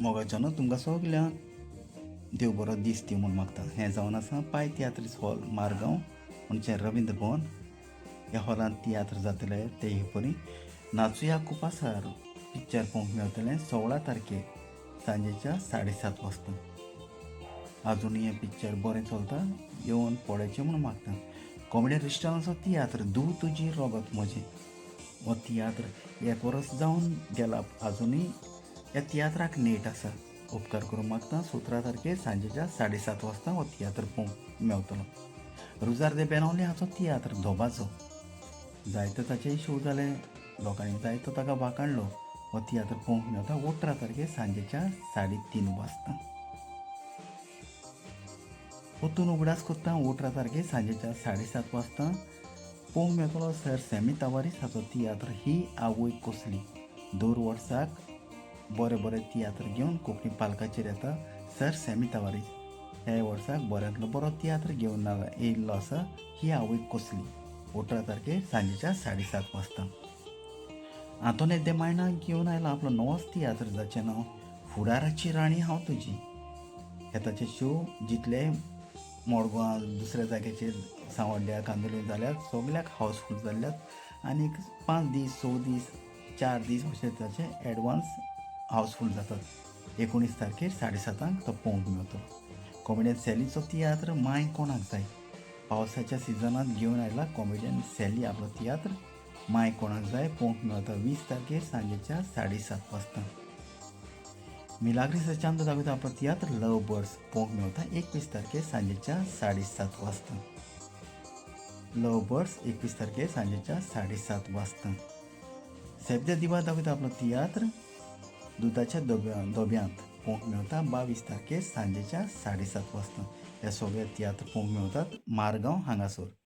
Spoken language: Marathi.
मोगाच्यान तुमकां सगल्यांक देव बरो दीस दी म्हूण मागता. हें जावन आसा पाय तियात्रीस हॉल मारगांव म्हणजे रवींद्र भवन. ह्या हॉलांत तियात्र जातले ते हे परी नाचुया कुपासार पिक्चर पळोवंक मेळटलें 16 तारखेक सांजेच्या 7:30 वाजता. आजुनूय हें पिक्चर बरें चलता, येवन पळोवचें म्हूण मागता. कॉमेडी रिस्टॉरंटाचो तियात्र धूव तुजी रगत म्हजें हो तियात्र 1 वर्स जावन गेला, आजुनूय ह्या तियात्राक नेट आसा. उपकार करून मागता 17 तारखेर सांजेच्या 7:30 वाजता हो तियात्र पळोवंक मेळटलो. रुजार दे बेनवले हाचो तियात्र धोबाचो जायते ताचे शो जाले, लोकांनी जायतो ताका वाखाणलो. हो तियात्र पळोवंक मेळटा 18 तारखेर सांजेच्या 3:30 वाजता. ओतून उगडास कोत्ता 18 तारखेर सांजेच्या 7:30 वाजता पळोवंक मेळटलो सर सॅमी तवारीस हाचो तियात्र ही आवय कसली. दर वर्साक बरे बरे तियात्र घेवन कोंकणी पालकाचेर येता सर सॅमी तवारीस. ह्या वर्साक बऱ्यांतलो बरो तियात्र घेवन येयल्लो आसा ही आवय कसली 18 तारखेर सांजेच्या 7:30 वाजता. आंतोने दे मायना घेवन आयला आपलो नवोच तियात्र जाचें नांव फुडाराची राणी हांव तुजी. हे ताचे शो जितले मडगांव दुसऱ्या जाग्याचेर सांवड्ड्या कांदोलीं जाल्यात सगल्याक हावसफूल जाल्ल्यात आनी 5 दीस 6 दीस 4 दीस अशे ताचे एडवान्स हावसफूल जातात. 19 तारखेर 7:30 तो पळोवंक मेळटलो. कॉमेडियन सॅलीचो तियात्र माय कोणाक जाय पावसाच्या सिजनांत घेवन आयला कॉमेडियन सॅली आपलो तियात्र माय कोणाक जाय पळोवंक मेळटा 20 तारखेर सांजेच्या 7:30 वाजता. मिलाग्रिस चांद दाखयता आपलो तियात्र लव बर्ड्स पळोवंक मेळटा 21 तारखेर सांजेच्या 7:30 वाजता. लव बर्ड्स 21 तारखेर सांजेच्या 7:30 वाजता. सेब्दे दिवा दाखयता आपलो तियात्र दुदाच्या धोब्यांत पळोवंक मेळटा 22 तारखेर सांजेच्या 7:30 वाजता. हे सगळे तियात्र पळोवंक मेळटात मारगांव हांगासर.